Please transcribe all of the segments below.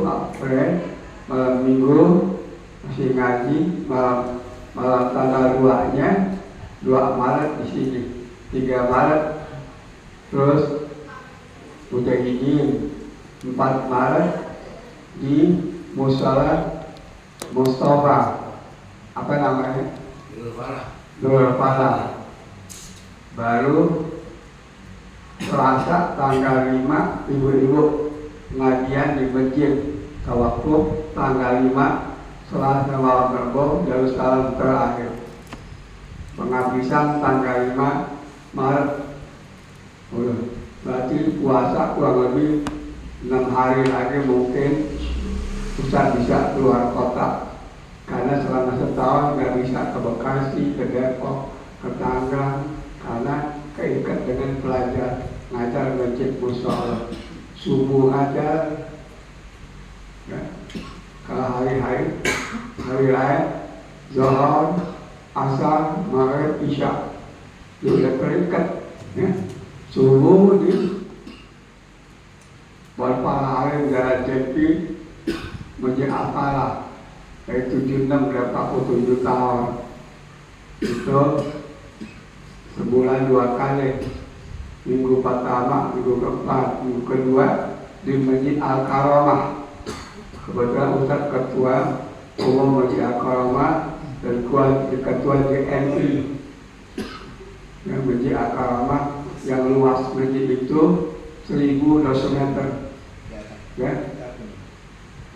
April malam minggu masih ngaji, malam tanggal 2-nya 2 Maret di sini, 3 Maret terus Mujahidin, 4 Maret di Musala Mustafa, apa namanya? Nurul Falah. Baru Selasa tanggal 5 ibu-ibu pengajian di masjid Tawakuf tanggal 5 Selasa malam Rabu Darussalam terakhir. Penghabisan tanggal 5 Maret. Berarti puasa kurang lebih 6 hari lagi mungkin Ustaz bisa keluar kota, karena selama setahun nggak bisa ke Bekasi, ke Depok, ke Tangerang, karena keikat dengan pelajar ngajar masjid musola. Subuh aja, ya. Kalau hari lain, Zuhur, Asar, Maghrib, Isya, sudah terikat, ya. Subuh di beberapa hari jalan Cepi Masjid Al-Falah dari 76 ke 47 tahun itu sebulan 2 kali, minggu pertama, minggu keempat, minggu kedua di Masjid Al-Karamah. Kebetulan Ustaz ketua umum Masjid Al-Karamah dan ketua JNI, yang Masjid Al-Karamah yang luas masjid itu 1.200 meter, ya.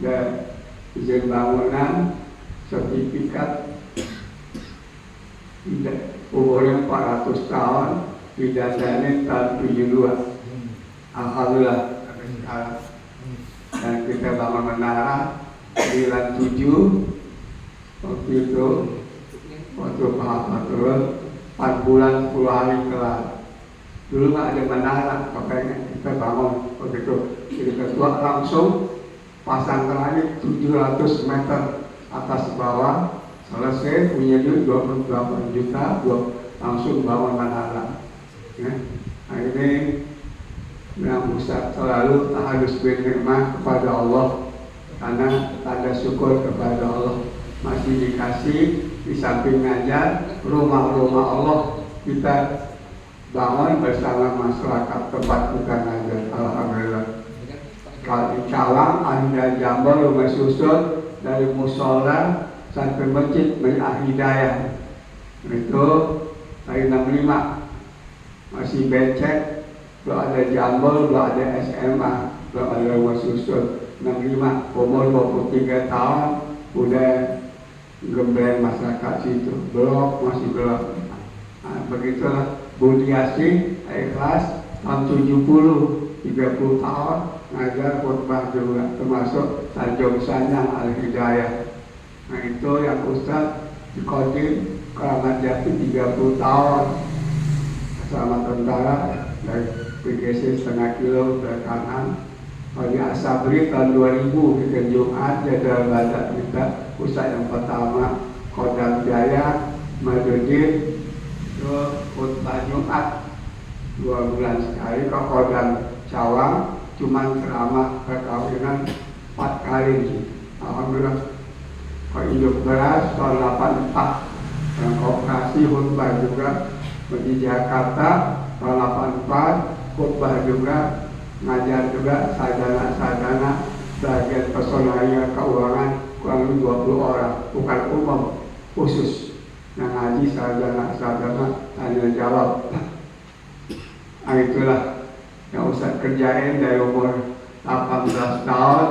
Dan izin bangunan, sertifikat, umurnya 400 tahun, didandanin tahun 72. Alhamdulillah. Dan kita bangun menara 97 waktu itu, waktu Pak turun 4 bulan 10 hari kelar. Dulu nggak ada menara, makanya kita bangun begitu. Jadi ketua langsung pasang keramik 700 meter atas bawah, selesai punya duit 28 juta, langsung bangun menara. Ya. Nah ini yang Ustaz selalu harus bernikmat kepada Allah, karena tanda syukur kepada Allah masih dikasih di samping ngajar rumah-rumah Allah kita bangun bersama masyarakat tempat kita ngajar. Alhamdulillah. Kalau di Cawang ada Jambal rumah susun dari musola sampai masjid Al-Hidayah itu dari 65 masih becek, belum ada Jambal, belum ada SMA, belum ada rumah susun. 65 umur 23 tahun udah gembleng masyarakat situ, blok masih belum. Nah, begitulah Budiasi ikhlas tahun 70 30 tahun ngajar khutbah juga, termasuk Tanjung Sanyang Al-Hidayah. Nah itu yang Ustaz di Kodim Keramat Jati 30 tahun bersama tentara dari PGC setengah kilo ke kanan. Kalau di Asabri tahun 2000 kita Jumat jadwal baca kita Ustaz yang pertama Kodam Jaya Madudin itu khutbah Jumat 2 bulan sekali. Ke Kodam Cawang cuman ceramah perkawinan 4 kali. Alhamdulillah. Kalau hidup beras tahun 84 yang koperasi khutbah juga. Di Jakarta tahun 84 khutbah juga, ngajar juga sadana-sadana bagian personalia keuangan kurang lebih 20 orang, bukan umum, khusus yang ngaji sadana-sadana tanya jawab. Nah itulah yang Ustaz kerjain dari umur 18 tahun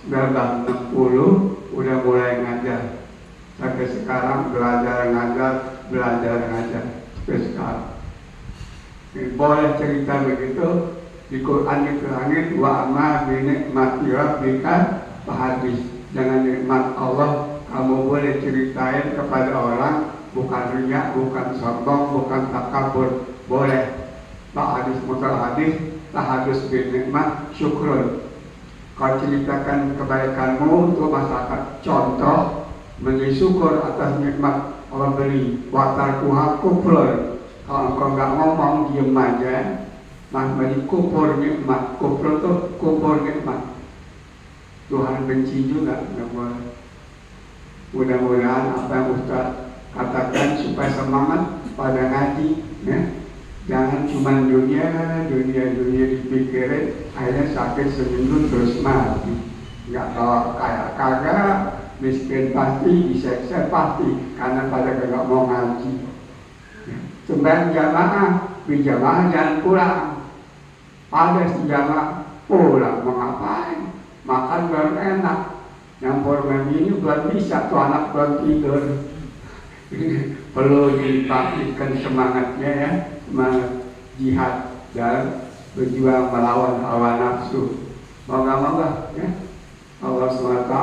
1960 udah mulai ngajar sampai sekarang, belajar ngajar sampai sekarang. Boleh cerita begitu di Quran diterangin wa amma bi nikmati rabbika fahadits. Jangan nikmat Allah kamu boleh ceritain kepada orang, bukan riya, bukan sombong, bukan takabur, boleh. Hadis mutal hadis tahadus bin nikmat syukrun. Kau ceritakan kebaikanmu untuk masyarakat, contoh menjadi syukur atas nikmat Allah beri. Watarkuha kufrun. Kalau engkau nggak ngomong diem aja, menjadi kufur nikmat. Kufur itu kufur nikmat. Tuhan benci juga, nggak boleh. Mudah-mudahan apa yang Ustaz katakan supaya semangat pada ngaji, ya. Jangan cuma dunia dipikirin, akhirnya sakit seminggu terus mati. Nggak tahu kayak kagak, miskin pasti, diseksa pasti, karena pada kagak mau ngaji. Sembahyang jamaah, berjamaah jangan pulang. Ada sejamaah pulang, mau ngapain? Makan baru enak. Yang formen ini belum bisa, tuh anak belum tidur. Perlu dibangkitkan semangatnya, ya, semangat jihad dan berjuang melawan hawa nafsu. Moga-moga, ya, Allah SWT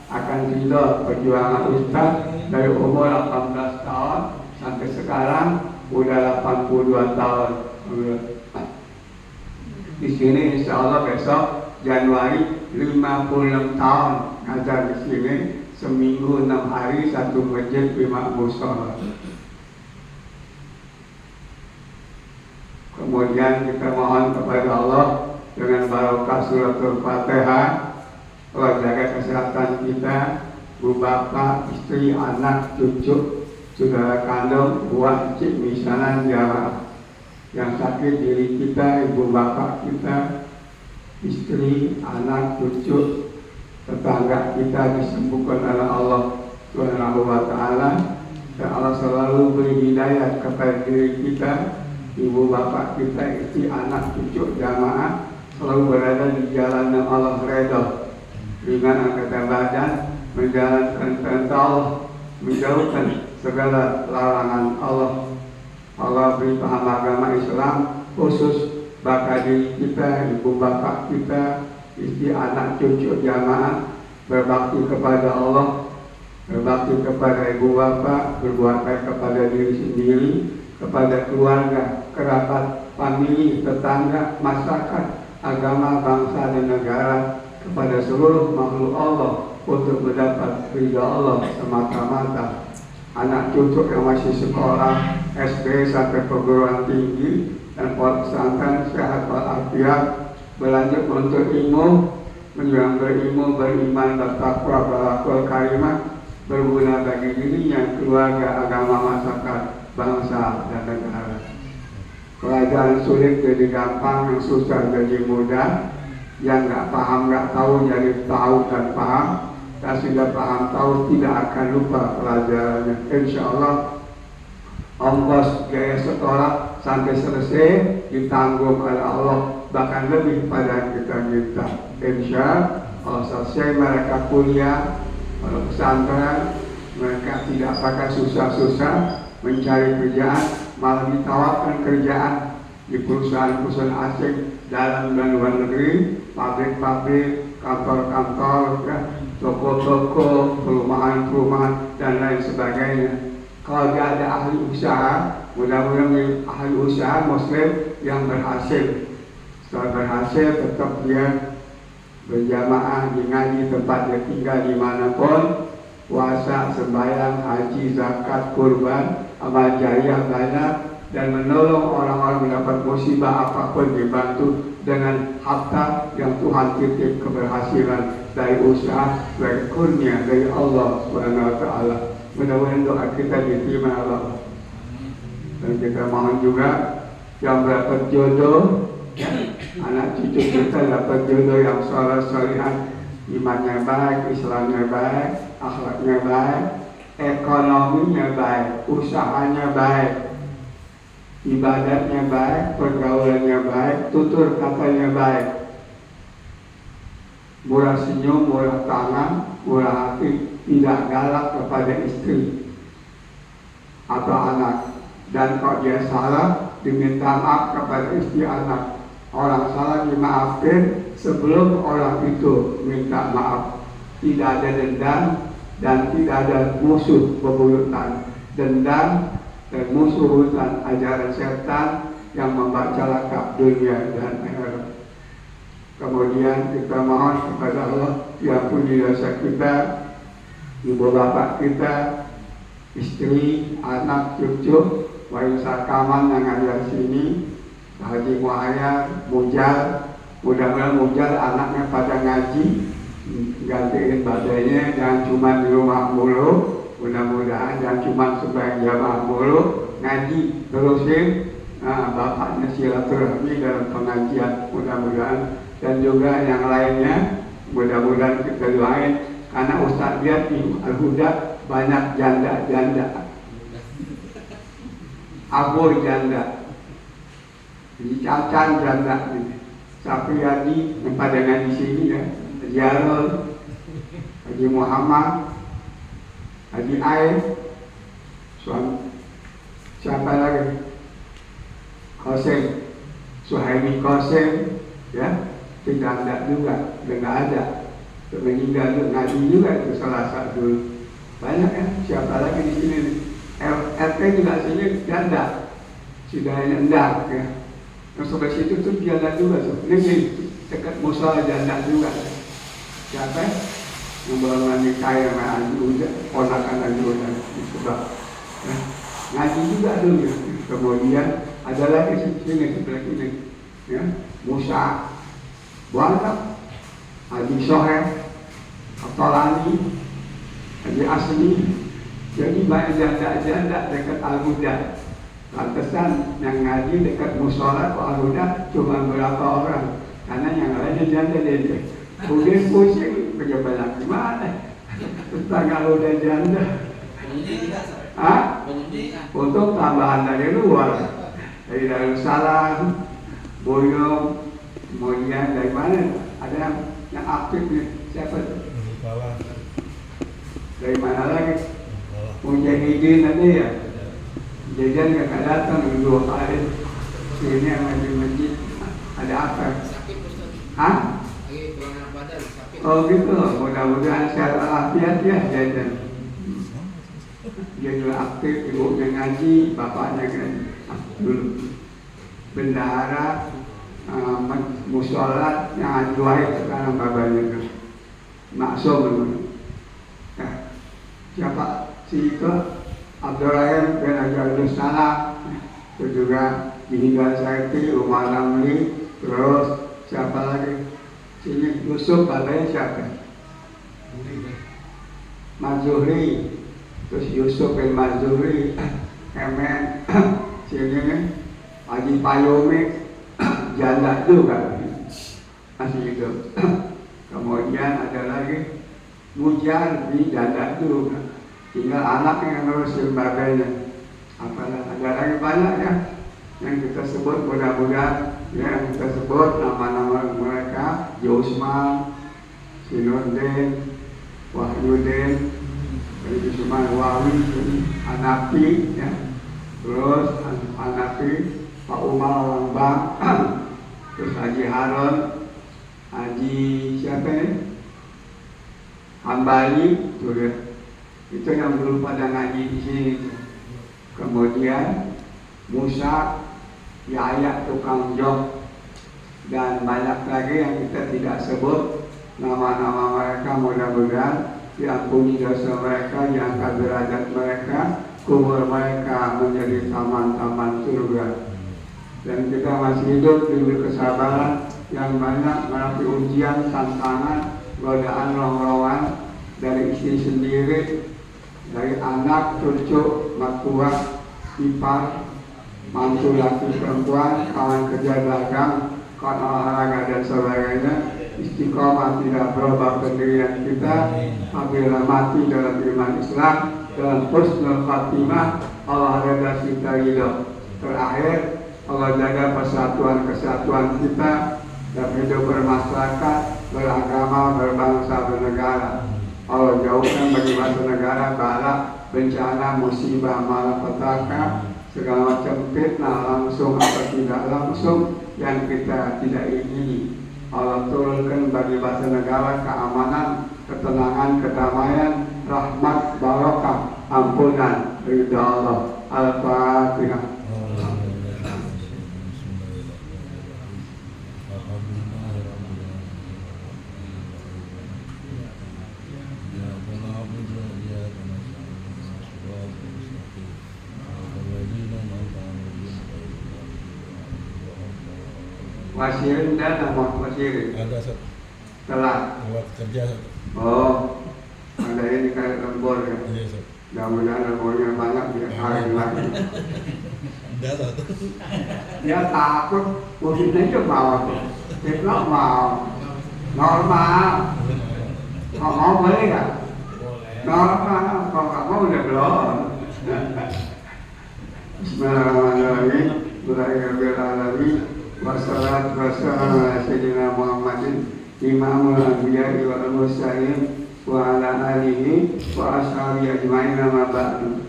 akan ridho perjuangan Ustaz dari umur 18 tahun sampai sekarang udah 82 tahun. Di sini insya Allah besok Januari 56 tahun ngajar di sini, seminggu 6 hari, 1 masjid 5 musola. Kemudian kita mohon kepada Allah dengan barokah suratul Fatihah, Allah jaga kesehatan kita, bu bapak, istri, anak, cucu, saudara kandung, buat cik misanan jamaah. Yang sakit diri kita, ibu bapak kita, istri, anak, cucu, tetangga kita disembuhkan oleh Allah Subhanahu wa Ta'ala. Dan Allah selalu beri hidayah kepada diri kita, ibu bapak kita, istri, anak, cucu, jamaah, selalu berada di jalan yang Allah redha, dengan angkatan badan, menjalankan perintah Allah, menjauhkan segala larangan Allah. Allah beri paham agama Islam khusus bagi diri kita, ibu bapak kita, istri, anak, cucu, jamaah, berbakti kepada Allah, berbakti kepada ibu bapak, berbuat baik kepada diri sendiri, kepada keluarga, kerabat, famili, tetangga, masyarakat, agama, bangsa dan negara, kepada seluruh makhluk Allah untuk mendapat ridha Allah semata-mata. Anak cucu yang masih sekolah SD sampai perguruan tinggi dan pesantren sehat walafiat, berlanjut untuk ilmu, menjuang berilmu, beriman, bertakwa, berakhlak karimah, berguna bagi dirinya, keluarga, agama, masyarakat, bangsa dan negara. Pelajaran sulit jadi gampang, yang susah jadi mudah, yang nggak paham nggak tahu jadi tahu dan paham. Dan sudah paham tahu tidak akan lupa pelajarannya. Insya Allah ongkos biaya sekolah sampai selesai ditanggung oleh Allah, bahkan lebih pada kita minta. Insya Allah selesai mereka kuliah, kalau pesantren mereka tidak pakai susah-susah mencari kerjaan, malah ditawarkan kerjaan di perusahaan-perusahaan asing dalam dan luar negeri, pabrik-pabrik, kantor-kantor, ya, toko-toko, perumahan-perumahan dan lain sebagainya. Kalau dia ada ahli usaha, mudah-mudahan ahli usaha Muslim yang berhasil. Setelah berhasil, tetap dia berjamaah di ngaji tempat dia tinggal dimanapun, puasa, sembahyang, haji, zakat, kurban, amal jariah banyak, dan menolong orang-orang mendapat musibah apapun, dibantu dengan harta yang Tuhan titip keberhasilan dari usaha, dari kurnia dari Allah Subhanahu wa Ta'ala. Mudah-mudahan doa kita diterima Allah. Dan kita mohon juga yang dapat jodoh, ya, anak cucu kita dapat jodoh yang saleh-salihan, imannya baik, Islamnya baik, akhlaknya baik, ekonominya baik, usahanya baik, ibadatnya baik, pergaulannya baik, tutur katanya baik, murah senyum, murah tangan, murah hati, tidak galak kepada istri atau anak. Dan kalau dia salah, diminta maaf kepada istri anak. Orang salah dimaafkan sebelum orang itu minta maaf. Tidak ada dendam dan tidak ada musuh bebuyutan. Dendam dan musuh bebuyutan ajaran setan yang membaca celaka dunia dan akhirat. Kemudian kita mohon kepada Allah, diampuni dosa kita, ibu bapak kita, istri, anak, cucu, warisan kaman yang ada di sini, Haji Muhayyad, Mujal, mudah-mudahan Mujal anaknya pada ngaji, gantiin badainya, jangan cuma di rumah mulu. Mudah-mudahan jangan cuma sebagai jamaah mulu, ngaji terusin. Nah, bapaknya silaturahmi dalam pengajian, mudah-mudahan, dan juga yang lainnya, mudah-mudahan kita doain. Karena Ustaz lihat di Al-Huda banyak janda-janda, aboy janda, Cacan janda, Sapriyadi yang pada ngaji sini ya, Haji Arul, Haji Muhammad, Haji Air, siapa lagi? Kosim, Suhaimi Kosim, ya, tidak ada juga, tidak ada. Meninggal ngaji juga itu salah satu. Banyak ya, siapa lagi di sini? RT juga sini janda, sudah endang ya. Yang sebelah situ tuh janda juga tuh. Ini dekat musola janda juga. Siapa? Yang baru nikah yang Haji Uda, ponakan Haji Uda di sebelah. Ya. Ngaji juga dulu ya. Kemudian ada lagi sini sebelah sini, ya, Musa, banyak, Haji Soher, Atolani, Haji Asli. Jadi banyak janda-janda dekat Al-Huda. Pantesan yang ngaji dekat musola kok Al-Huda cuma berapa orang, karena yang lainnya janda dia. Kemudian pusing, bagaimana gimana? Tentang Al-Huda janda. Untuk tambahan dari luar, dari Darussalam, Boyong, kemudian dari mana? Ada yang aktif nih, siapa? Dari mana lagi? Mujahidin ada ya? Jajan gak datang 2 hari. Sini yang lagi masjid. Ada apa? Hah? Oh gitu, mudah-mudahan sehat walafiat ya jajan. Dia juga aktif, ibunya ngaji, bapaknya ngaji dulu. Bendahara, musola yang ajuai sekarang bapaknya itu. Maksum dulu. Nah, siapa si itu? Abdurrahim bin Abdul Salam, itu juga Dihigal Saiti, Umar Ramli, terus siapa lagi? Sini Yusuf katanya siapa? Mazuri, terus Yusuf bin Mazuri, Kemen, sini Haji Payomi, janda juga masih hidup. Kemudian ada lagi Mujar di janda juga. Tinggal anak yang ngurusin sebagainya. Apalah ada lagi banyak ya yang kita sebut, mudah-mudahan ya, yang kita sebut nama-nama mereka: Yusman, Sinudin, Wahyudin, Yusman Wawi, Anafi, ya, terus Anafi, Pak Umar Lambang, terus Haji Harun, Haji siapa ya? Hambali, tuh ya. Itu yang dulu pada ngaji di sini. Kemudian Musa, Yahya tukang jok, dan banyak lagi yang kita tidak sebut nama-nama mereka. Mudah-mudahan diampuni dosa mereka, diangkat derajat mereka, kubur mereka menjadi taman-taman surga. Dan kita masih hidup diberi kesabaran yang banyak melalui ujian, tantangan, godaan, rongrongan dari istri sendiri, dari anak, cucu, mertua, ipar, mantu laki perempuan, kawan kerja dagang, kawan olahraga dan sebagainya. Istiqomah tidak berubah pendirian kita, apabila mati dalam iman Islam, dalam husnul khatimah, Allah reda kita hidup. Terakhir, Allah jaga persatuan-kesatuan kita dalam hidup bermasyarakat, beragama, berbangsa, bernegara. Allah jauhkan bagi bangsa negara bala, bencana, musibah, malapetaka, segala macam fitnah langsung atau tidak langsung yang kita tidak ingini. Allah turunkan bagi bangsa negara keamanan, ketenangan, kedamaian, rahmat, barokah, ampunan, ridha Allah. Al-Fatihah. Wasirin dan nama wasirin. Ada telah buat kerja. Oh, ada ini kayak lembor ya. Iya, Ustaz. Mudah-mudahan lembornya banyak biar kalian lagi. Enggak tahu. Dia takut, mungkin aja mau. Dia mau. Normal. Mau boleh nggak? Normal. Kalau nggak mau udah belum. Bismillahirrahmanirrahim. Bismillahirrahmanirrahim. Wassalatu wassalamu ala sayyidina Muhammadin imamul anbiya'i wal mursalin wa ala alihi wa ashabihi ajma'in amma ba'du.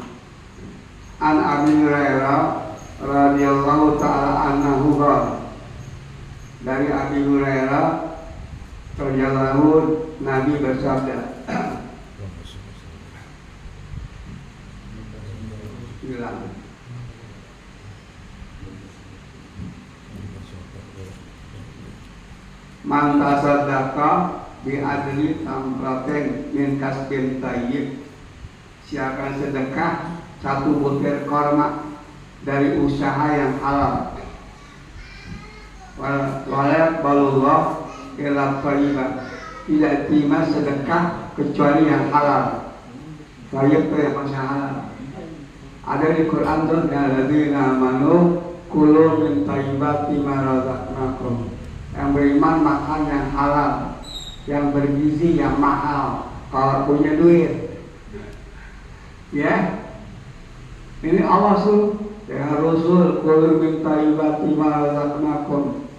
An Abi Hurairah radhiyallahu ta'ala anhu dari Abi Hurairah radhiyallahu Nabi bersabda bilang man tasaddaqa bi adli tamratin min kasbin tayyib, siapa sedekah satu butir korma dari usaha yang halal, wala balullah ila thayyibah, tidak terima sedekah kecuali yang halal. Tayyib itu yang masih halal. Ada di Quran tuh alladzina amanu kulu min thayyibati ma razaqnakum, yang beriman makan yang halal, yang bergizi, yang mahal kalau punya duit. Ya, ini Allah suruh ya Rasul kulu min thayyibati ma razaqnakum,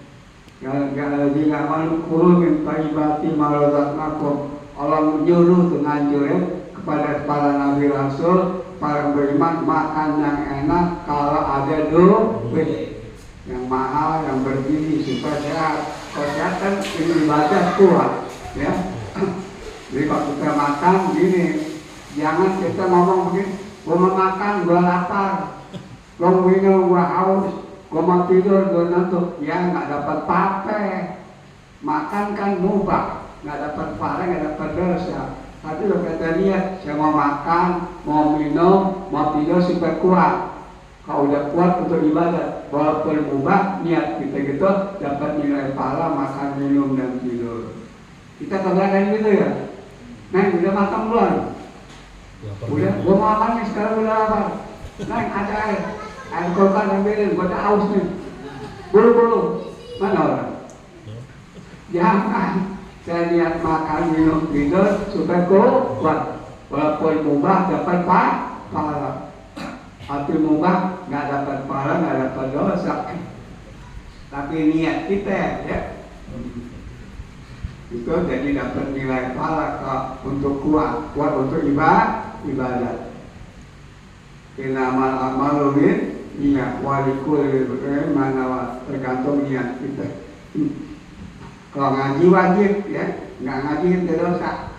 alladzina amanu kulu min thayyibati ma razaqnakum. Allah menyuruh menganjurkan kepada para nabi rasul, para beriman makan yang enak kalau ada duit, yang mahal, yang bergizi supaya sehat. Kalau sehat kan ini ibadah kuat, ya. Jadi kalau kita makan gini, jangan kita ngomong begini, gua mau makan, gua lapar, gua mau minum, gua haus, gua mau tidur, gua ngantuk, ya nggak dapat pape. Makan kan mubah, nggak dapat pahala, nggak dapat dosa. Tapi kalau kita niat, saya mau makan, mau minum, mau tidur supaya kuat. Kalau udah kuat untuk ibadah, walaupun mubah, niat kita gitu dapat nilai pahala makan, minum, dan tidur. Kita kerjakan gitu ya. Neng, udah makan belum? Udah, gua mau makan nih, sekarang udah lapar. Neng, ada air kulkas ambilin, gua udah haus nih. Buru-buru, mana orang? Jangan. Saya lihat makan, minum, tidur supaya kuat. Walaupun mubah dapat pahala. Hati mubah nggak dapat pahala, nggak dapat dosa. Tapi niat kita ya itu jadi dapat nilai pahala untuk kuat untuk ibadah. Inamal amalu bin niat walikul mana tergantung niat kita. Kalau ngaji wajib ya, nggak ngaji itu dosa.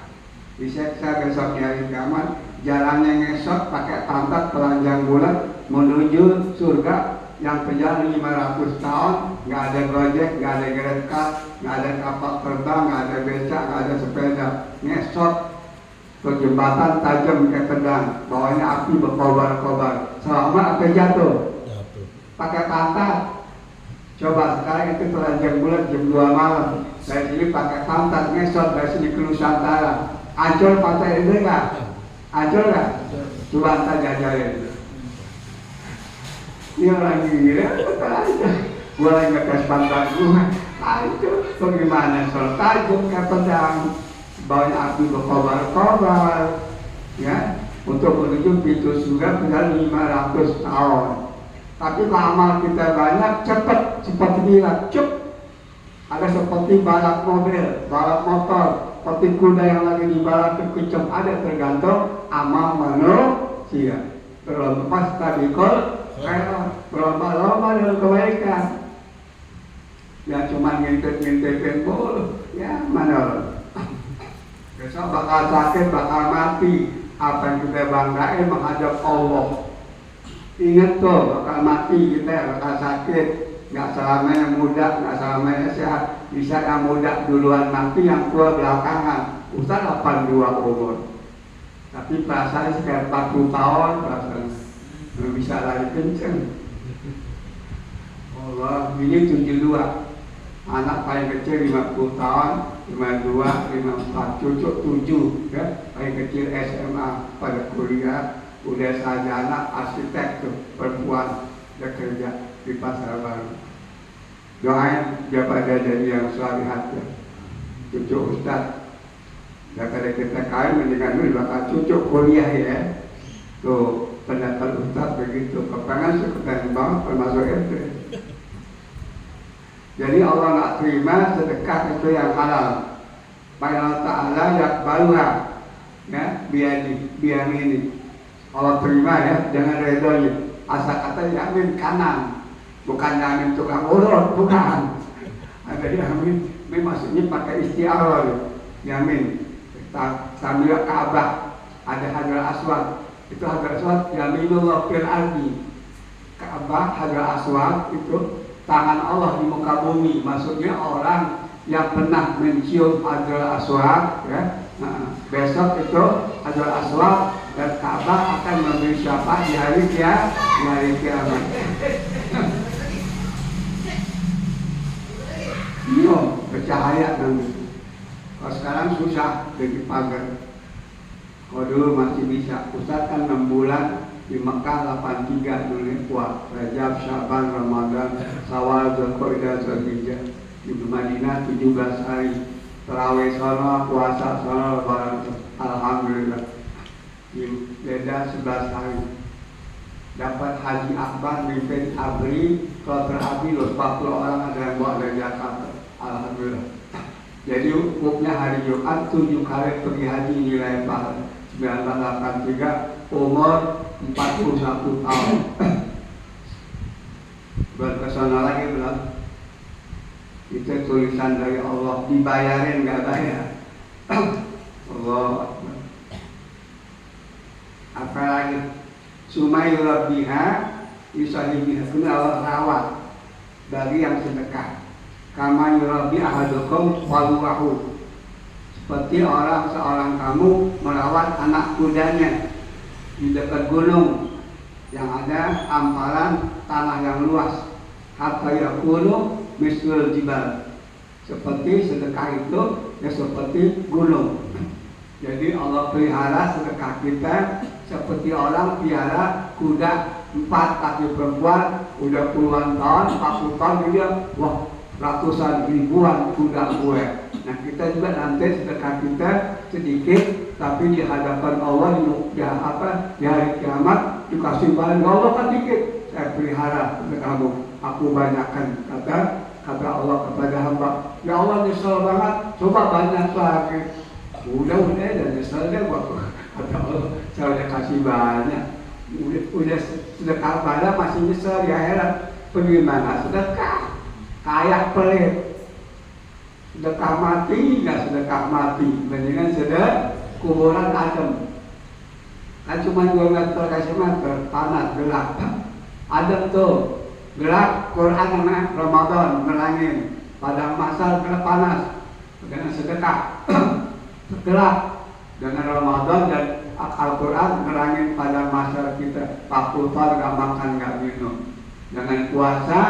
Diseksa besok hari kiamat, jalannya ngesot pakai pantat telanjang bulat menuju surga yang berjalan 500 tahun, nggak ada gojek, nggak ada geretka, nggak ada kapal terbang, nggak ada becak, nggak ada sepeda, ngesot ke jembatan tajam kayak pedang, bawahnya api berkobar-kobar, selamat apa jatuh? Pakai pantat. Coba sekarang itu telanjang bulat jam 2 malam, dari sini pakai pantat ngesot dari sini ke Nusantara, ancol pantai itu enggak? Ancol enggak? Coba anda jajalin. Ini orang gila, betul aja. Gua lagi ngetes pantat gua, ancol. Bagaimana soal tajam kayak pedang, bawahnya api berkobar-kobar, ya, untuk menuju pintu surga berjalan 500 tahun. Tapi amal kita banyak, cepat bilang, ada seperti balap mobil, balap motor, seperti kuda yang lagi di balap kencang, ada tergantung amal manusia. Berlomba tadikol, berlomba-lomba dalam kebaikan. Yang cuma ngintip-ngintipin bol, ya mana? Besok bakal sakit, bakal mati. Apa yang kita banggain menghadap Allah. Ingat tuh, bakal mati kita, bakal sakit. Nggak selamanya muda, nggak selamanya sehat. Bisa yang muda duluan mati, yang tua belakangan. Ustaz 82 umur, tapi perasaan sekitar 40 tahun perasaan. Belum bisa lari kenceng. Allah, ini 72. Anak paling kecil 50 tahun, 52, 54, cucuk 7 ya, paling kecil SMA pada kuliah, udah sarjana arsitek tuh perempuan udah kerja di pasar baru. Doain dia pada jadi yang salihat ya, cucuk ustaz. Daripada kita kawin mendingan dulu bakal cucuk kuliah ya. Tuh pendapat ustaz begitu, kepengen sekuten banget termasuk itu. Jadi Allah nak terima sedekah itu yang halal. Allah Ta'ala yakbaluha ya, biar ini Allah terima ya, jangan redonya. Asal kata yamin kanan, bukan yamin tukang urut, bukan. Ada yamin, ini maksudnya pakai istiarah yamin. Sambil Ka'bah ada Hajar Aswad, itu Hajar Aswad yaminullah fil ardi. Ka'bah Hajar Aswad itu tangan Allah di muka bumi, maksudnya orang yang pernah mencium Hajar Aswad ya. Nah, besok itu Hajar Aswad dan Ka'bah akan memberi syafaat di hari kiamat. Bercahaya nanti. Kalau sekarang susah jadi pagar. Kalau dulu masih bisa. Ustaz kan 6 bulan di Mekah 83 dulu puasa Rajab, Syaban, Ramadan, Syawal, Dzulqa'dah, Dzulhijjah. Di Madinah 17 hari. Tarawih sono, puasa sono, lebaran. Alhamdulillah. Di Jeddah 11 hari. Dapat haji akbar mimpin abri, kalau terabri 40 orang ada yang bawa dari Jakarta. Alhamdulillah. Jadi hukumnya hari Jumat 7 kali pergi haji nilai pahala 1983, umur 41 tahun. Berkesana lagi belum? Itu tulisan dari Allah, dibayarin nggak bayar. Allah. Apa lagi? Sumayu biha yusallibiha, itu Allah rawat dari yang sedekah. Kama yurabi ahadukum waluwahu, seperti seorang kamu merawat anak kudanya di dekat gunung yang ada hamparan tanah yang luas. Hatta yakunu mislul jibal, seperti sedekah itu ya seperti gunung. Jadi Allah pelihara sedekah kita seperti orang pelihara kuda 4 kaki perempuan, udah puluhan tahun, 40 tahun dia, wah ratusan ribuan kuda gue. Nah kita juga nanti sedekah kita sedikit, tapi di hadapan Allah di hari kiamat dikasih banyak. Allah kan dikit, saya pelihara sedekahmu, aku banyakkan. Kata Allah kepada hamba, ya Allah nyesel banget, coba banyak lagi. Udah dan nyesel deh gua. Kata Allah, saya udah kasih banyak, udah sedekah banyak masih nyesel di akhirat. Bagaimana sedekah? Kayak pelit, sedekah mati, nggak sedekah mati, mendingan sedekah kuburan adem. Kan cuma 2 meter kasih meter, panas, gelap. Adem tuh, gelap, Quran anak Ramadan, nerangin. Padang masal gelap panas, dengan sedekah. Gelap, dengan Ramadan dan Al-Quran nerangin padang masal kita. 40 tahun nggak makan, nggak minum. Dengan puasa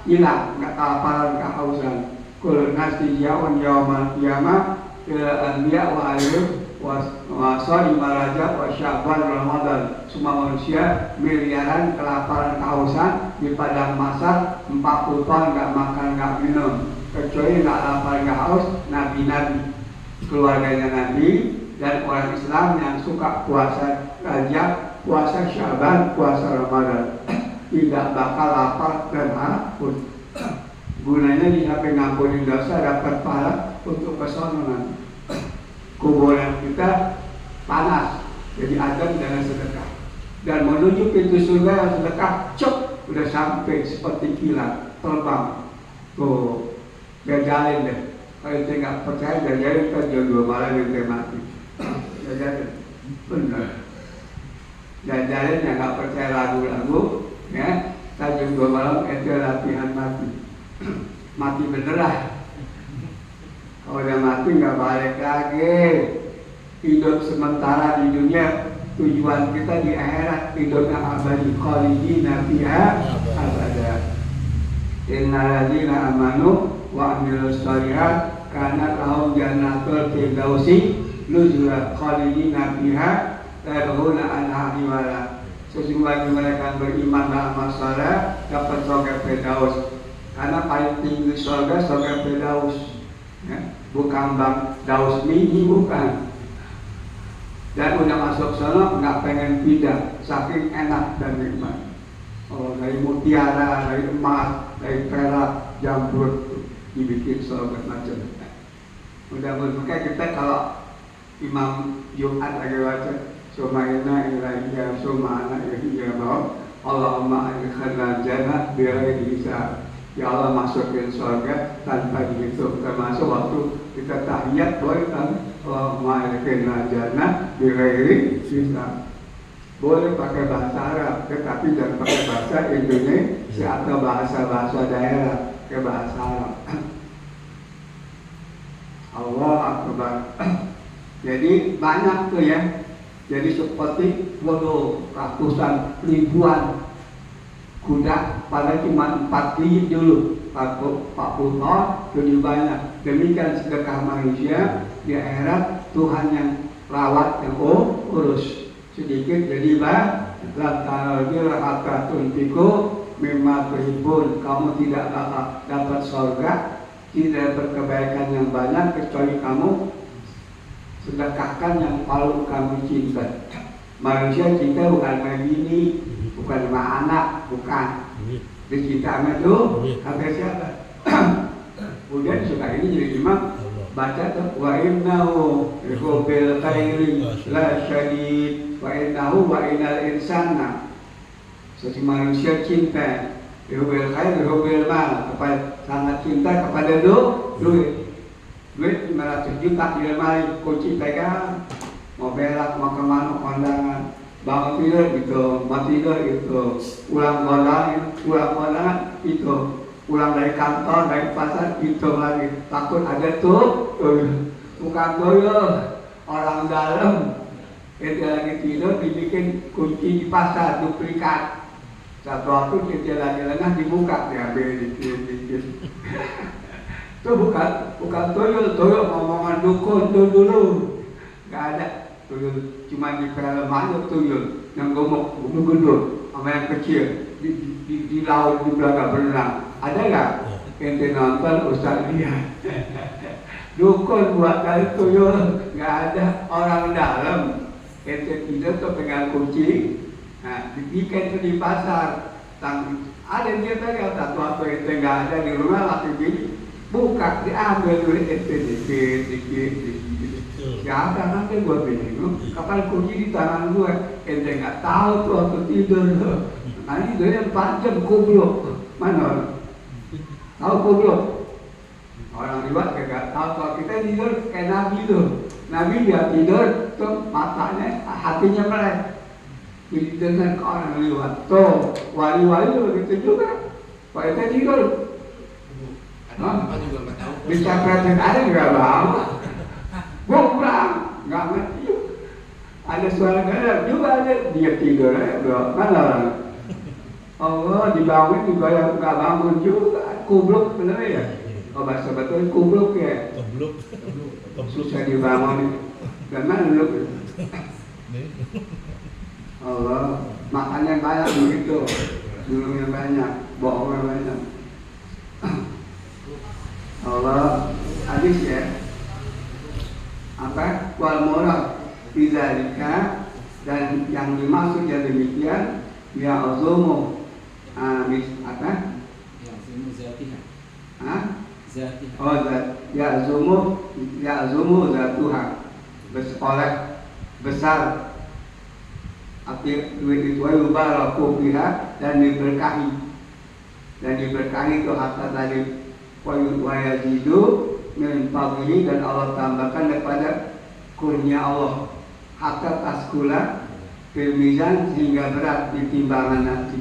hilang, nggak kelaparan, kehausan. Kul nasi yaun yaumal qiyamah ila anbiya wa alim wa shaim Rajab wa Sya'ban Ramadan. Semua manusia miliaran kelaparan, kehausan di padang mahsyar, 40 tahun nggak makan, nggak minum, kecuali nggak lapar, nggak haus nabi-nabi, keluarganya Nabi dan orang Islam yang suka puasa Rajab, puasa Sya'ban, puasa Ramadan. Tidak bakal lapar dan haus. Gunanya di samping ngampunin dosa, dapat pahala untuk kesononan. Kuburan kita panas, jadi adem dengan sedekah. Dan menuju pintu surga yang sedekah, cep, udah sampai seperti kilat, terbang. Tuh, gajalin deh. Kalau kita nggak percaya, gajalin kan jam 2 malam kita mati. Gajalin, benar. Gajalin yang nggak percaya lagu-lagu, ya, jam 2 malam itu latihan mati. Mati beneran. Kalau udah mati nggak balik lagi. Hidup sementara di dunia, tujuan kita di akhirat, hidupnya abadi, khalidina fiha abada. Innal ladzina amanu wa amilus shalihat karena lahum jannatul firdausi nuzula khalidina fiha la yabghuna anha hiwala. Sesungguhnya mereka beriman dan amal saleh dapat surga Firdaus. Karena paling tinggi surga Firdaus, ya. Bukan Bang Daus Mini, bukan. Dan udah masuk sana nggak pengen pindah, saking enak dan nikmat. Oh, dari mutiara, dari emas, dari perak, jamrut dibikin surga macam. Mudah-mudahan kita kalau Imam Jumat lagi baca Sumaina ilaiya sumana ilaiya bawah Allahumma adkhilna jannah bighairi hisab. Ya Allah masukin surga tanpa dihitung. Termasuk waktu kita tahiyat doakan Allahumma adkhilna jannah bighairi hisab. Boleh pakai bahasa Arab, tetapi jangan pakai bahasa Indonesia atau bahasa-bahasa daerah, ke bahasa Arab. Allah Akbar. Jadi banyak tuh ya. Jadi seperti ratusan ribuan kuda, pada cuma 4 digit dulu, 40 ton lebih banyak. Demikian sedekah manusia di akhirat Tuhan yang rawat, yang urus. Sedikit jadi banyak. Hatta tunfiqu mimma tuhibbun. Kamu tidak bakal dapat surga, tidak berkebaikan yang banyak kecuali kamu sedekahkan yang paling kamu cinta. Manusia cinta bukan sama bini, bukan sama anak, bukan. Dia cinta sama itu, kata siapa? Kemudian suka ini jadi imam baca tuh wa innahu bil khairi la syadid wa innahu wa innal insana. Sesi manusia cinta bil khairi bil mal, kepada sangat cinta kepada duit. Duit 500 juta di lemari, kunci pegang, mau belak, mau kemana, kondangan, bangun tidur gitu, mau tidur gitu, pulang kondangan itu, pulang dari kantor, dari pasar itu lagi, takut ada tuh, bukan tuyul, orang dalam, itu lagi tidur dibikin kunci di pasar, duplikat, satu waktu dia lagi lengah dibuka, diambil dikit. Itu bukan tuyul ngomongan dukun tuh dulu, nggak ada tuyul, cuma di film aja tuyul yang gemuk, gunung sama yang kecil di laut di belakang berenang, ada nggak? Ente nonton Ustaz lihat, dukun buat kali tuyul nggak ada, orang dalam ente tidur tuh pegang kunci, nah dibikin tuh di pasar, ada dia pegang satu waktu ente nggak ada di rumah laki bini. Buka, diambil duit itu dikit. Ya ada nanti gue bingung, kapan kunci di tangan gue, ente nggak tahu tuh waktu tidur. Nanti tidurnya 4 jam kublok, mana orang? Tahu kublok? Orang riwayat nggak tahu, kalau kita tidur kayak Nabi tuh. Nabi dia tidur, tuh matanya, hatinya melek. Jadi dengan orang riwayat, tuh wali-wali begitu juga. Kalau ente tidur. Bisa perhatian ada juga bang, gue pulang nggak ngerti. Ada suara gelap juga ada, dia tidur bro, mana orang? Allah dibangun juga yang nggak bangun juga, kubluk bener ya? Oh bahasa betul kubluk ya? Kubluk, susah dibangun, dan mana dulu? Allah makannya banyak begitu, dulunya banyak, bohongnya banyak. Allah hadis ya apa wal murad bidzalika, dan yang dimaksud yang demikian ya azumu bis apa zatiha oh zat ya azumu zatuha oleh besar arti duit itu yubaraku biha, dan diberkahi itu harta tadi wa yazidu min fadlihi, dan Allah tambahkan daripada kurnia Allah hatta taskula fil mizan, sehingga berat di timbangan nanti.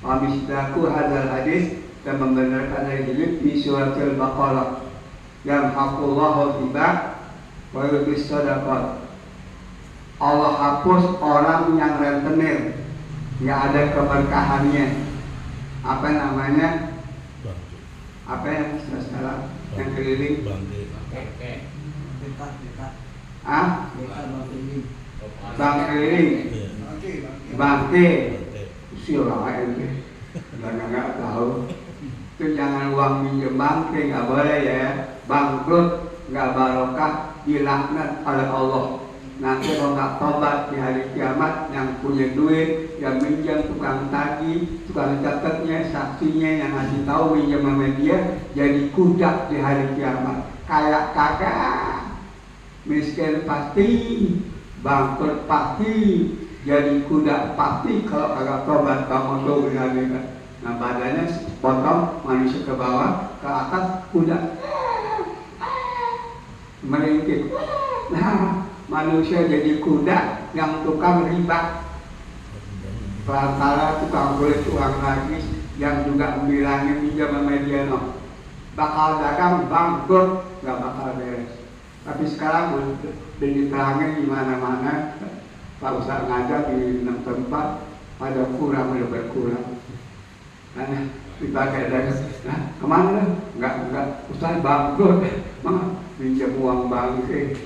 Wa misdaku hadzal hadis, dan membenarkan hadis ini di surat Al-Baqarah, yang haqullahu tiba wa yubis sadaqat. Allah hapus orang yang rentenir, nggak ada keberkahannya. Apa namanya? Apa yang salah yang keliling Ah, bang keliling, Iya. bangke, siapa itu? Nggak tahu. Itu jangan uang minjem bangke, nggak boleh ya. Bangkrut, nggak barokah, dilaknat oleh Allah. Nanti kalau nggak tobat di hari kiamat, yang punya duit, yang minjam tukang tagih, tukang catatnya, saksinya yang ngasih tahu minjam sama dia, jadi kudak di hari kiamat. Kayak kakak, miskin pasti, bangkrut pasti, jadi kudak pasti kalau kagak tobat bangun dulu di hari kiamat. Nah badannya potong, manusia ke bawah, ke atas kuda meringkik. Nah manusia jadi kuda yang tukang riba, perantara tukang kulit uang lagi yang juga bilangin pinjam sama dia no. Bakal dagang bangkrut, nggak bakal beres. Tapi sekarang diterangin di mana-mana, Pak Ustaz ngajar di 6 tempat, pada kurang udah berkurang. Nah, dipakai dagang. Nah, kemana? Enggak. Ustaz bangkrut, mana pinjam uang bangke.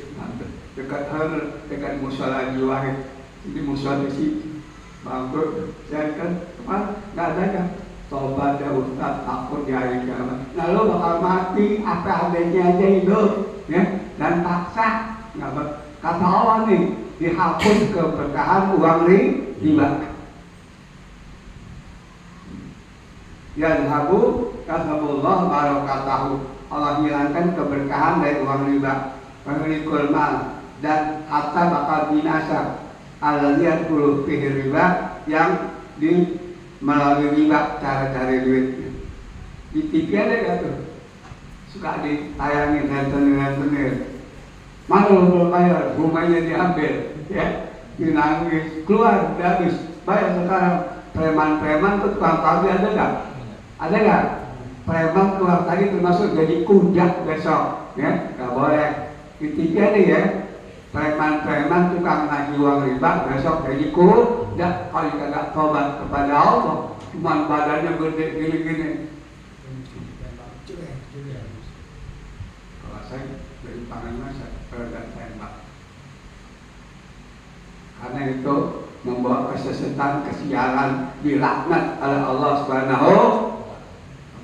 Dekat musola jiwa, ini musola si bangkrut. Saya kan kemana? Nggak ada kan? Tobat ya Ustaz, takut di hari kiamat. Nah lo bakal mati, apa adanya aja hidup, ya, dan paksa. Nggak kata Allah nih, dihapus keberkahan uang riba. Ya dhabu kasabullah barokatahu. Allah hilangkan keberkahan dari uang riba. Pemilikul mal dan harta bakal binasa. Al-liat huruf fihi riba yang melalui riba cara cari duitnya. Di TV ada gak tuh? Suka ditayangin rentenir. Mana lo belum bayar? Rumahnya diambil, ya, dinangis, keluar, udah habis. Bayar sekarang. Preman-preman tuh tukang tagih ada gak? Ada gak? Preman tukang tagih termasuk jadi kujak besok, ya, gak boleh. Di TV ada ya. Preman-preman tukang nagih uang riba besok jadi kuda kalau kagak tobat kepada Allah, cuma badannya gede gini-gini. Kalau saya dari pandangan saya terhadap tembak, karena itu membawa kesesatan, kesialan, dilaknat oleh Allah Subhanahu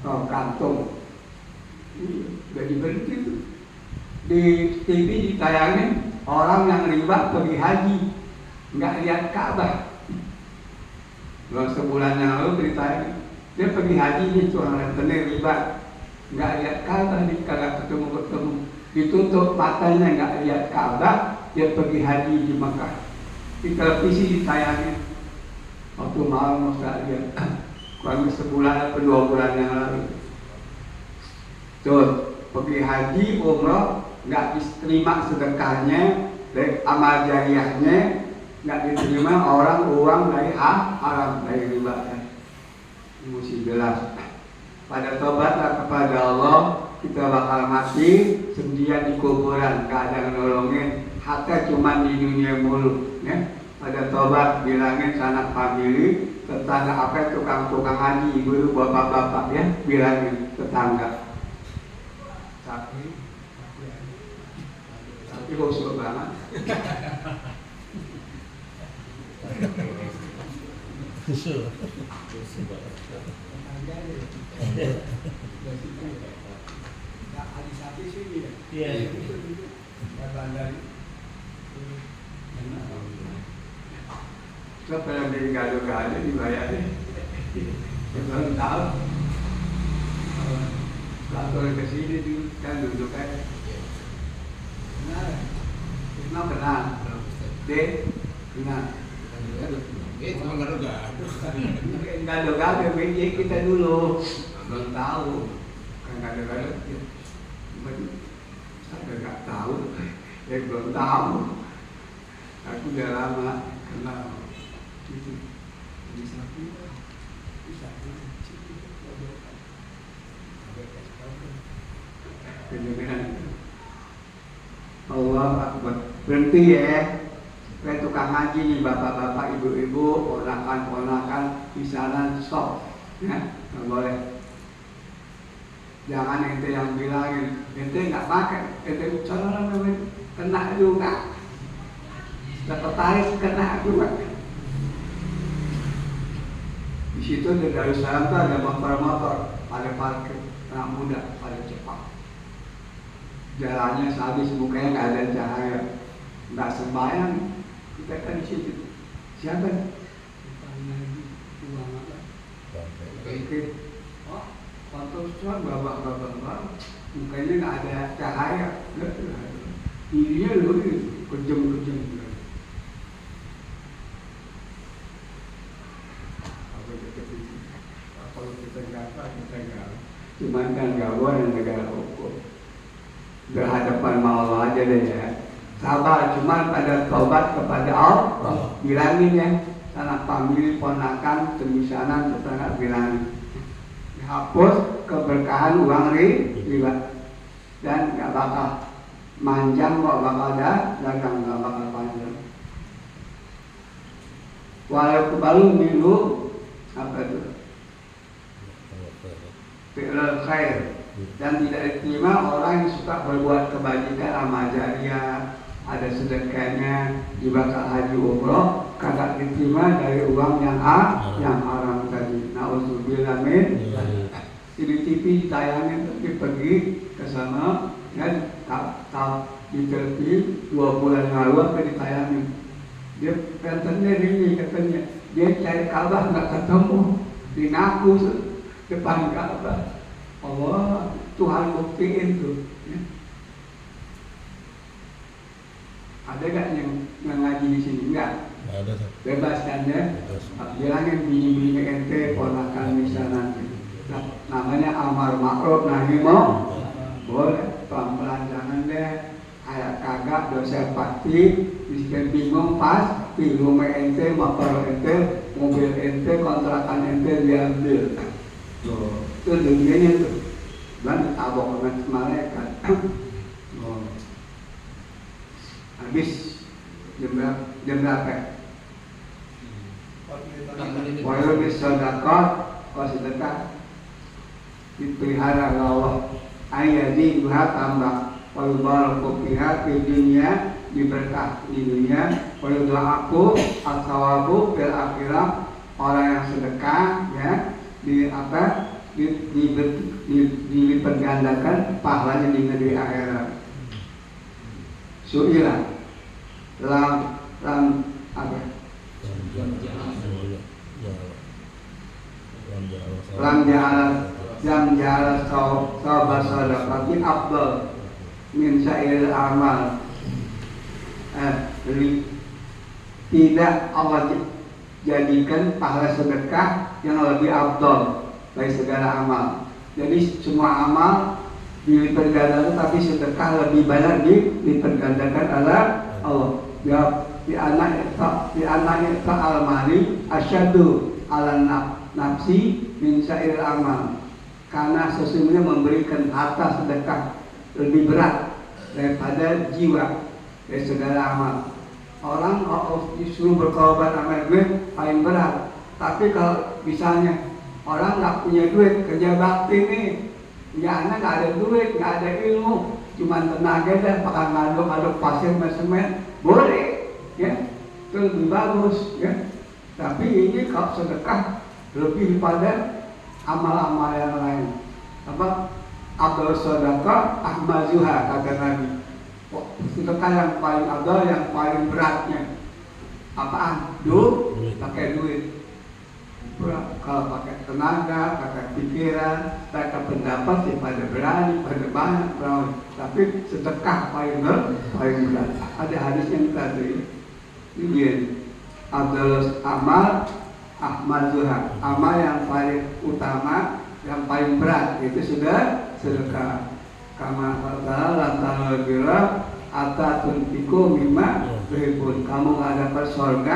atau kantung. Jadi berhenti itu. Di TV ditayangin orang yang riba pergi haji, nggak lihat Ka'bah. Belum sebulan yang lalu beritanya dia pergi haji nih, orang rentenir riba, nggak lihat Ka'bah, nih kagak ketemu, ditutup matanya nggak lihat Ka'bah, dia pergi haji di Mekah. Di televisi ditayangin waktu malam nggak lihat, kurang sebulan atau 2 bulan yang lalu. Tuh pergi haji umroh, nggak diterima sedekahnya, dari amal jariahnya nggak diterima, orang uang dari haram, dari riba kan. Mesti jelas. Pada tobatlah kepada Allah, kita bakal mati sendirian di kuburan, nggak ada yang nolongin, harta cuma di dunia mulu, ya. Pada tobat bilangin sanak famili, tetangga apa, tukang haji, ibu bapak-bapak, ya, bilangin tetangga. Tapi khusus banget. Khusus. Iya. Siapa yang dari gado-gado dibayarin? Belum tahu. Kalau ke sini tuh kan duduk kan. Kenal kenal. Dek kenal. Itu Gado-gado meja kita dulu. Belum tahu. Kan gado-gado. Saya nggak tahu. Belum tahu. Aku udah lama kenal. Gitu. Allah Akbar. Berhenti ya. Kayak tukang haji nih, bapak-bapak, ibu-ibu, ponakan-ponakan di sana stop, ya, nggak boleh. Jangan ente yang bilangin, ente nggak pakai, ente calon kena juga, tertarik kena juga. Di situ di Darussalam tuh ada motor-motor, pada parkir, anak muda, pada cepat. Jalannya sehabis mukanya nggak ada cahaya, nggak sembahyang, kita kan di situ. Siapa? Oke. Oh, waktu Tuhan babak-babak, mukanya nggak ada cahaya, dirinya loh kejam-kejam. Kalau kita nggak, cuman kan nggak boleh negara hukum. Berhadapan sama Allah aja deh ya. Sabar, cuman pada taubat kepada Allah, bilangin ya. Anak famili, ponakan, semisanan, tetangga bilangin. Hapus keberkahan uang riba dan nggak bakal manjang, kok bakal dagang, nggak bakal panjang. Walau kebalu milu apa itu? Fi'lul khair, dan tidak diterima orang yang suka berbuat kebajikan, amal jariah, ada sedekahnya, dibakar haji umroh, kagak diterima dari uang yang haram tadi. Nauzubillah min. Di TV ditayangin tapi pergi ke sana dan di TV 2 bulan lalu apa ditayangin. Dia katanya ini katanya dia cari Ka'bah nggak ketemu, dinaku depan Ka'bah. Allah, Tuhan buktiin tuh. Ya. Ada gak yang ngaji di sini? Enggak. Ada. Bebas kan ya? Bilangin bini-bini ente, ponakan misalnya. Nah, namanya amar ma'ruf nahi munkar. Boleh, pelan-pelan jangan deh. Kayak kagak dosa pasti, miskin bingung pasti. Rumah ente, motor ente, mobil ente, kontrakan ente diambil. Tuh, itu dunianya tuh. Dan tabok dengan malaikat. Habis jam berapa? Walau bisadaqah, kau sedekah dipelihara Allah. Ayadi buhat tambah. Walau baraku pihak di dunia diberkah di dunia. Walau doaku atsawabu fil akhirah, orang yang sedekah ya dilipat gandakan pahalanya di negeri akhirat. Su'ilah lam apa? Lam ja'ala sawba sadaqati afdal min sa'iril amal. Tidak Allah jadikan pahala sedekah yang lebih afdal dari segala amal. Jadi semua amal dilipat gandakan, tapi sedekah lebih banyak dilipat gandakan oleh Allah. Ya, di anak al-mali asyadu ala nafsi min sa'iril amal. Karena sesungguhnya memberikan harta sedekah lebih berat daripada jiwa dari segala amal. Orang kalau disuruh berkorban sama duit paling berat. Tapi kalau misalnya orang nggak punya duit, kerja bakti nih, ya anak nggak ada duit, nggak ada ilmu, cuma tenaga dan pakai ngaduk-ngaduk pasir semen, boleh, ya, itu lebih bagus, ya. Tapi ini kalau sedekah lebih pada amal-amal yang lain. Apa? Abdul sedekah ahmazuha kata Nabi. Sedekah yang paling abdul, yang paling beratnya apaan? Pakai duit. Kalau pakai tenaga, pakai pikiran, pakai pendapat, ya pada berani, pada banyak berani. Tapi sedekah paling berat. Ada hadis yang tadi ini Abdul amal ahmazuha, amal yang paling utama, yang paling berat itu sudah sedekah. Kama qala lantal bila atatun fiku mimma tuhibun. Kamu nggak dapat surga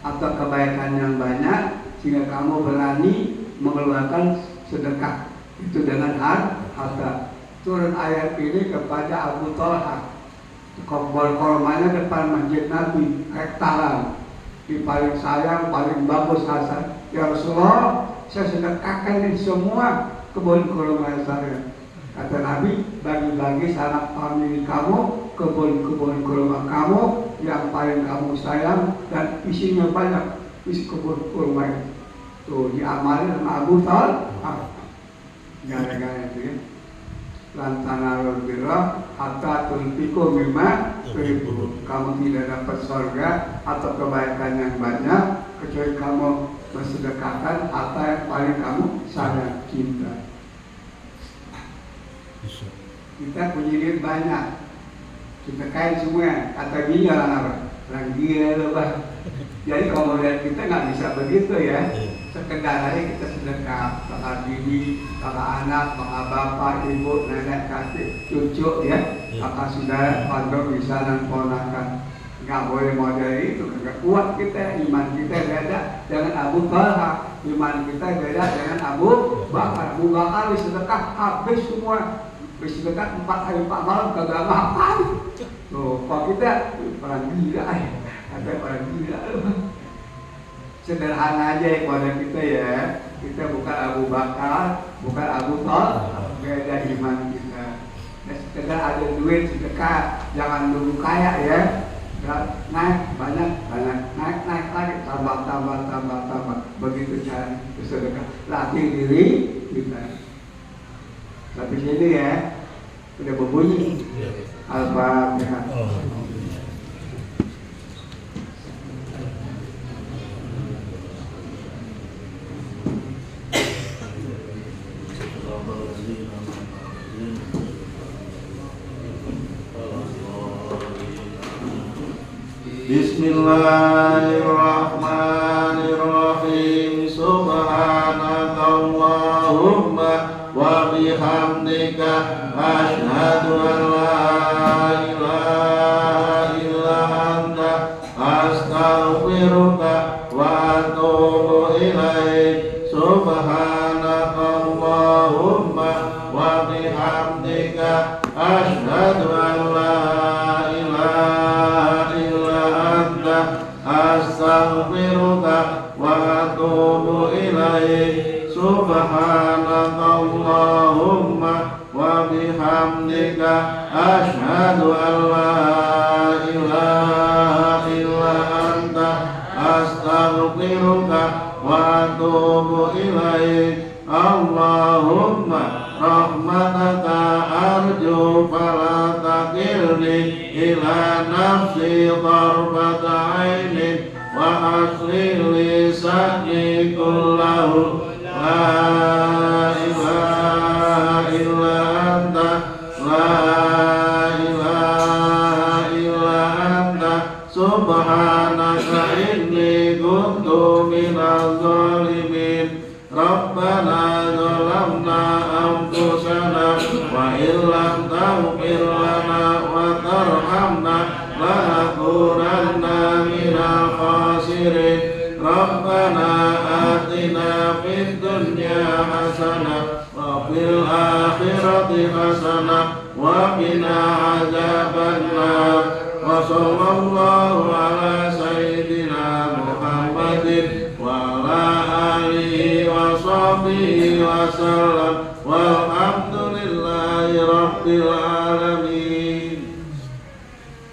atau kebaikan yang banyak sehingga kamu berani mengeluarkan sedekah itu dengan harta. Turun ayat ini kepada Abu Thalha, korbannya depan masjid Nabi, hektaran, di paling sayang, paling bagus hasan. Ya Rasulullah, saya sedekahkan ini semua kebun kurma saya. Kata Nabi, bagi-bagi sanak famili kamu, kebun-kebun kurma kamu yang paling kamu sayang dan isinya banyak, isi kebun kurma itu. Tuh diamalin sama Abu Talib. Gara-gara itu ya. Lantana robbirah hatta tunfiqu mimma tuhibbu. Kamu tidak dapat surga atau kebaikan yang banyak kecuali kamu bersedekahkan apa yang paling kamu sayang, cinta. Kita punya duit banyak, kita kaya semua. Kata dia orang gila loh bang. Jadi kalau lihat kita nggak bisa begitu ya. Sekedar aja kita sedekah, bakal bibi, bakal anak, bakal bapak, ibu, nenek, kakek, cucu ya, bakal saudara, pondok, bisa dan ponakan. Nggak boleh model itu, nggak kuat kita, iman kita beda dengan Abu Talha, iman kita beda dengan Abu Bakar. Abu Bakar sedekah habis semua, sedekah 4 hari 4 malam kagak makan. Tuh, kalau kita orang gila, ada orang gila. Sederhana aja kepada kita ya. Kita bukan Abu Bakar, bukan Abu Talha, beda iman kita. Dan sekedar ada duit sedekah, jangan dulu kaya ya. Naik banyak, naik lagi, tambah. Begitu cara bersedekah. Latih diri kita. Tapi sini ya, udah berbunyi. Al-Fatihah. Bismillahirrahmanirrahim. Subhanakallahumma wa bihamdika asyhadu an la ilaha illa anta astaghfiruka wa atubu ilaik. Subhanakallahumma wa bihamdika asyhadu an la astaghfiruka wa atubu ilaik. Subhanakallahumma wa bihamdika asyhadu an la ilaha illa anta astaghfiruka wa atubu ilaik. Allahumma rahmataka arju fala takilni ila nafsi tarfata ainin wa aslih lisani kullahu la ilaha illa anta subhanaka inni kuntu minaz zalimin. Rabbana zalamna anfusana wa illam taghfir lana wa tarhamna lanakunanna minal khasirin. Rabbana atina fid dunya hasanah wa fil akhirati hasanah wa qina adzabannar. Wa sallallahu ala sayyidina Muhammadin wa ala alihi wa sahbihi wa sallam. Walhamdulillahi rabbil